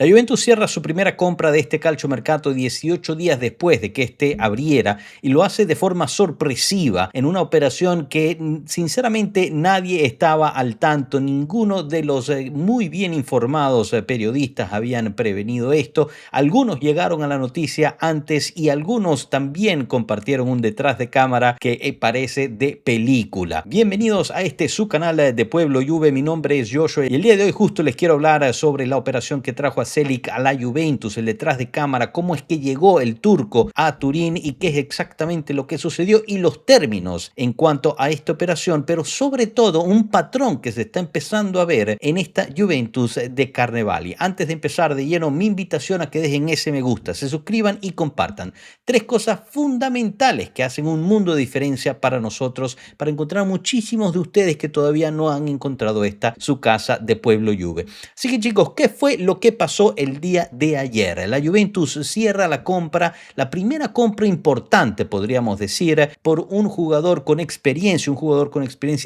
La Juventus cierra su primera compra de este calciomercato 18 días después de que este abriera y lo hace de forma sorpresiva en una operación que sinceramente nadie estaba al tanto, ninguno de los muy bien informados periodistas habían prevenido esto, algunos llegaron a la noticia antes y algunos también compartieron un detrás de cámara que parece de película. Bienvenidos a este su canal de Pueblo Juve, mi nombre es Joshua y el día de hoy justo les quiero hablar sobre la operación que trajo a Celik a la Juventus, el detrás de cámara, cómo es que llegó el turco a Turín y qué es exactamente lo que sucedió y los términos en cuanto a esta operación, pero sobre todo un patrón que se está empezando a ver en esta Juventus de Carnevali. Antes de empezar de lleno, mi invitación a que dejen ese me gusta, se suscriban y compartan. Tres cosas fundamentales que hacen un mundo de diferencia para nosotros, para encontrar muchísimos de ustedes que todavía no han encontrado esta, su casa de Pueblo Juve. Así que chicos, ¿qué fue lo que pasó el día de ayer? La Juventus cierra la compra, la primera compra importante, podríamos decir, por un jugador con experiencia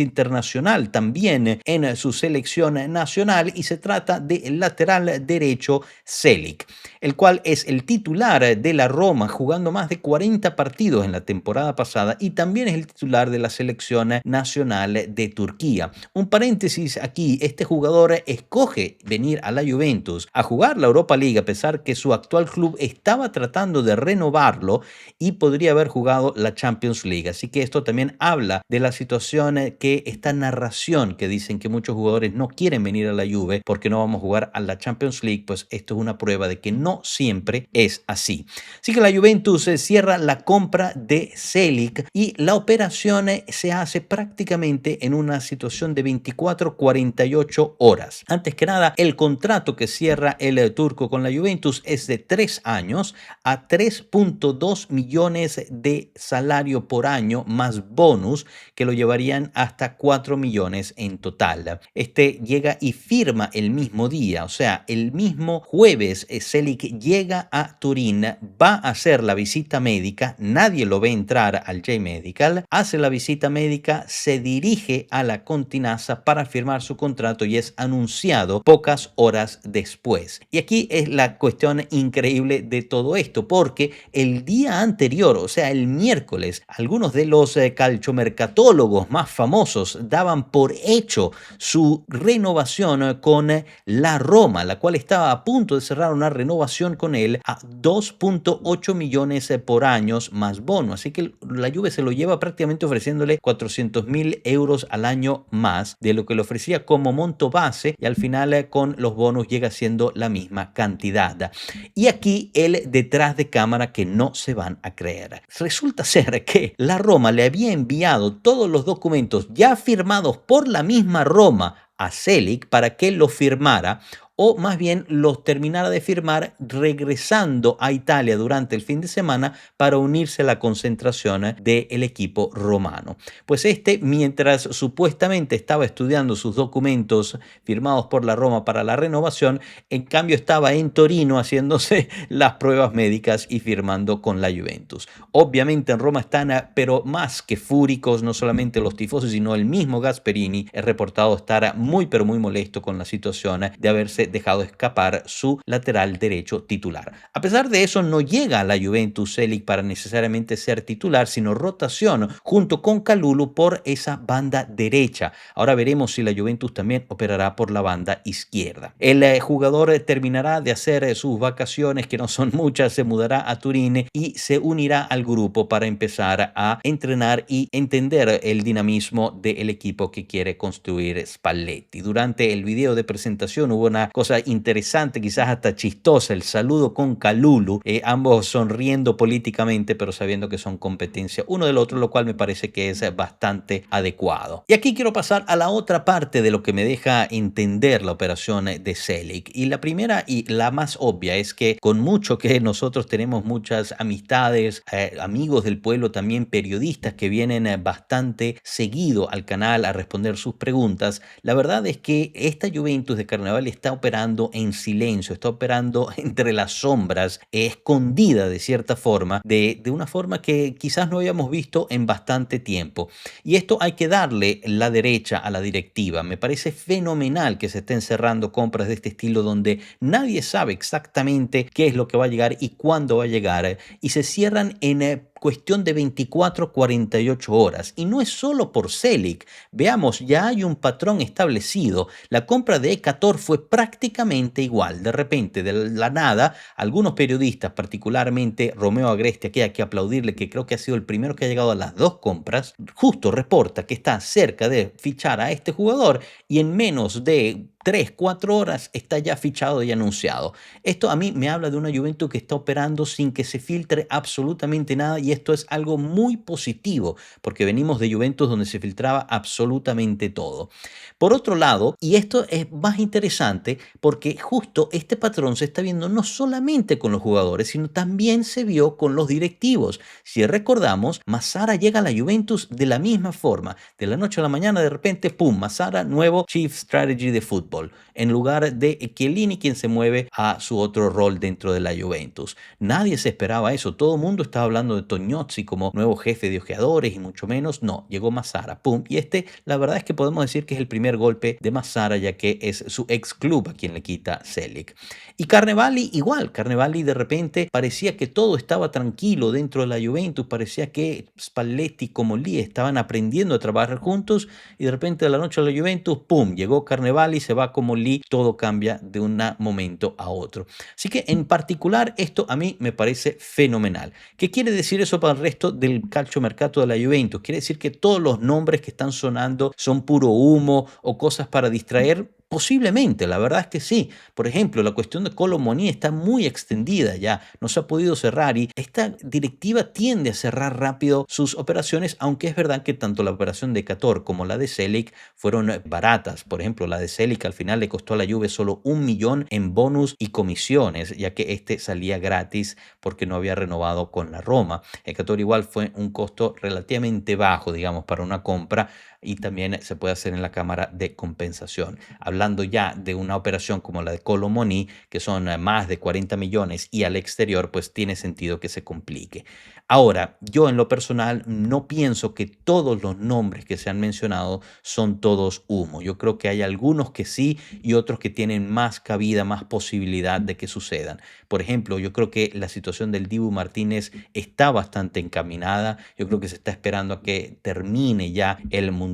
internacional también en su selección nacional, y se trata del lateral derecho Celik, el cual es el titular de la Roma, jugando más de 40 partidos en la temporada pasada y también es el titular de la selección nacional de Turquía. Un paréntesis aquí, este jugador escoge venir a la Juventus a jugar la Europa League a pesar que su actual club estaba tratando de renovarlo y podría haber jugado la Champions League. Así que esto también habla de la situación que esta narración que dicen que muchos jugadores no quieren venir a la Juve porque no vamos a jugar a la Champions League, pues esto es una prueba de que no siempre es así. Así que la Juventus cierra la compra de Celik y la operación se hace prácticamente en una situación de 24-48 horas. Antes que nada, el contrato que cierra el turco con la Juventus es de 3 años a 3.2 millones de salario por año más bonus que lo llevarían hasta 4 millones en total. Este llega y firma el mismo día, o sea, el mismo jueves Celik llega a Turín, va a hacer la visita médica, nadie lo ve entrar al J-Medical, hace la visita médica, se dirige a la Continaza para firmar su contrato y es anunciado pocas horas después. Y aquí es la cuestión increíble de todo esto, porque el día anterior, o sea, el miércoles, algunos de los calchomercatólogos más famosos daban por hecho su renovación con la Roma, la cual estaba a punto de cerrar una renovación con él a 2.8 millones por año más bono. Así que la Juve se lo lleva prácticamente ofreciéndole 400.000 euros al año más de lo que le ofrecía como monto base, y al final con los bonos llega siendo la misma cantidad. Y aquí el detrás de cámara que no se van a creer. Resulta ser que la Roma le había enviado todos los documentos ya firmados por la misma Roma a Celik para que lo firmara, o más bien los terminara de firmar regresando a Italia durante el fin de semana para unirse a la concentración del equipo romano. Pues este, mientras supuestamente estaba estudiando sus documentos firmados por la Roma para la renovación, en cambio estaba en Torino haciéndose las pruebas médicas y firmando con la Juventus. Obviamente en Roma están, pero más que fúricos, no solamente los tifosi, sino el mismo Gasperini es reportado estar muy pero muy molesto con la situación de haberse dejado escapar su lateral derecho titular. A pesar de eso, no llega a la Juventus Celik para necesariamente ser titular, sino rotación junto con Kalulu por esa banda derecha. Ahora veremos si la Juventus también operará por la banda izquierda. El jugador terminará de hacer sus vacaciones, que no son muchas, se mudará a Turín y se unirá al grupo para empezar a entrenar y entender el dinamismo del equipo que quiere construir Spalletti. Durante el video de presentación hubo una cosa interesante, quizás hasta chistosa, el saludo con Kalulu, ambos sonriendo políticamente pero sabiendo que son competencia uno del otro, lo cual me parece que es bastante adecuado. Y aquí quiero pasar a la otra parte de lo que me deja entender la operación de Celik, y la primera y la más obvia es que con mucho que nosotros tenemos muchas amistades, amigos del pueblo, también periodistas que vienen bastante seguido al canal a responder sus preguntas, la verdad es que esta Juventus de Carnaval está operando en silencio, está operando entre las sombras, escondida de cierta forma, de una forma que quizás no habíamos visto en bastante tiempo. Y esto hay que darle la derecha a la directiva. Me parece fenomenal que se estén cerrando compras de este estilo donde nadie sabe exactamente qué es lo que va a llegar y cuándo va a llegar, y se cierran en cuestión de 24 48 horas. Y no es solo por Celic. Veamos, ya hay un patrón establecido. La compra de Ecator fue prácticamente igual. De repente, de la nada, algunos periodistas, particularmente Romeo Agresti, que hay que aplaudirle, que creo que ha sido el primero que ha llegado a las dos compras, justo reporta que está cerca de fichar a este jugador y en menos de 3 4 horas está ya fichado y anunciado. Esto a mí me habla de una Juventus que está operando sin que se filtre absolutamente nada, y esto es algo muy positivo porque venimos de Juventus donde se filtraba absolutamente todo. Por otro lado, y esto es más interesante porque justo este patrón se está viendo no solamente con los jugadores, sino también se vio con los directivos. Si recordamos, Massara llega a la Juventus de la misma forma. De la noche a la mañana, de repente, ¡pum! Massara, nuevo Chief Strategy de fútbol, en lugar de Chiellini, quien se mueve a su otro rol dentro de la Juventus. Nadie se esperaba eso. Todo el mundo estaba hablando de Tognozzi como nuevo jefe de ojeadores y mucho menos. No, llegó Massara, ¡pum! Y la verdad es que podemos decir que es el primer golpe de Massara, ya que es su ex club a quien le quita Celic. Y Carnevali igual. Carnevali de repente parecía que todo estaba tranquilo dentro de la Juventus, parecía que Spalletti como Lee estaban aprendiendo a trabajar juntos, y de repente de la noche a la Juventus, ¡pum! Llegó Carnevali, se va como Lee, todo cambia de un momento a otro. Así que en particular esto a mí me parece fenomenal. ¿Qué quiere decir eso para el resto del calciomercato de la Juventus? Quiere decir que todos los nombres que están sonando son puro humo o cosas para distraer. Posiblemente, la verdad es que sí. Por ejemplo, la cuestión de Kolo Muani está muy extendida ya, no se ha podido cerrar, y esta directiva tiende a cerrar rápido sus operaciones, aunque es verdad que tanto la operación de Cator como la de Celic fueron baratas. Por ejemplo, la de Celic al final le costó a la Juve solo 1 millón en bonus y comisiones, ya que este salía gratis porque no había renovado con la Roma. El Cator igual fue un costo relativamente bajo, digamos, para una compra, y también se puede hacer en la cámara de compensación. Hablando ya de una operación como la de Kolo Muani, que son más de 40 millones y al exterior, pues tiene sentido que se complique. Ahora, yo en lo personal no pienso que todos los nombres que se han mencionado son todos humo. Yo creo que hay algunos que sí y otros que tienen más cabida, más posibilidad de que sucedan. Por ejemplo, yo creo que la situación del Dibu Martínez está bastante encaminada. Yo creo que se está esperando a que termine ya el Mundial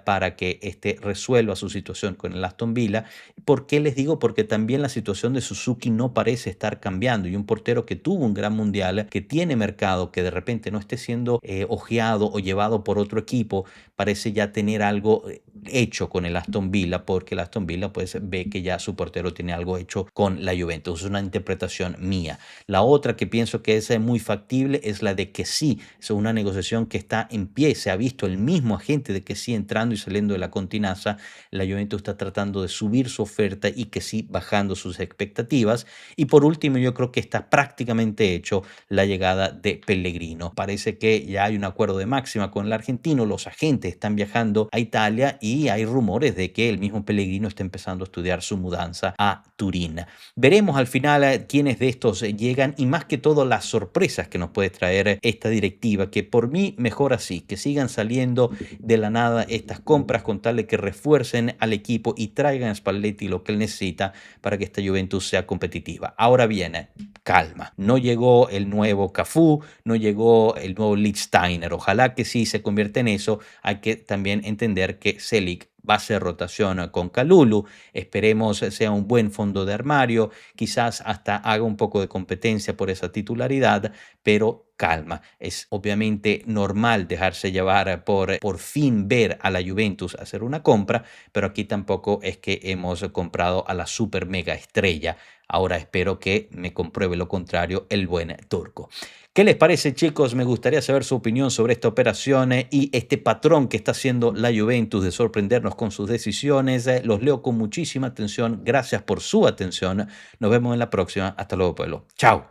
para que resuelva su situación con el Aston Villa. ¿Por qué les digo? Porque también la situación de Suzuki no parece estar cambiando, y un portero que tuvo un gran Mundial, que tiene mercado, que de repente no esté siendo ojeado o llevado por otro equipo, parece ya tener algo hecho con el Aston Villa, porque el Aston Villa pues ve que ya su portero tiene algo hecho con la Juventus. Es una interpretación mía. La otra que pienso que es muy factible es la de que sí, es una negociación que está en pie. Se ha visto el mismo agente de que sí entrando y saliendo de la continaza. La Juventus está tratando de subir su oferta y que sí bajando sus expectativas. Y por último, yo creo que está prácticamente hecho la llegada de Pellegrino. Parece que ya hay un acuerdo de máxima con el argentino, los agentes están viajando a Italia y hay rumores de que el mismo Pellegrino está empezando a estudiar su mudanza a Turín. Veremos al final quiénes de estos llegan, y más que todo las sorpresas que nos puede traer esta directiva, que por mí mejor así, que sigan saliendo de la nada estas compras con tal de que refuercen al equipo y traigan a Spalletti lo que él necesita para que esta Juventus sea competitiva. Ahora bien, calma, no llegó el nuevo Cafú, no llegó el nuevo Lichtsteiner. Ojalá que sí se convierta en eso. Hay que también entender que Celic va a ser rotación con Kalulu. Esperemos sea un buen fondo de armario, quizás hasta haga un poco de competencia por esa titularidad, pero calma. Es obviamente normal dejarse llevar por fin ver a la Juventus hacer una compra, pero aquí tampoco es que hemos comprado a la super mega estrella. Ahora espero que me compruebe lo contrario el buen turco. ¿Qué les parece, chicos? Me gustaría saber su opinión sobre esta operación y este patrón que está haciendo la Juventus de sorprendernos con sus decisiones. Los leo con muchísima atención. Gracias por su atención. Nos vemos en la próxima. Hasta luego, pueblo. Chao.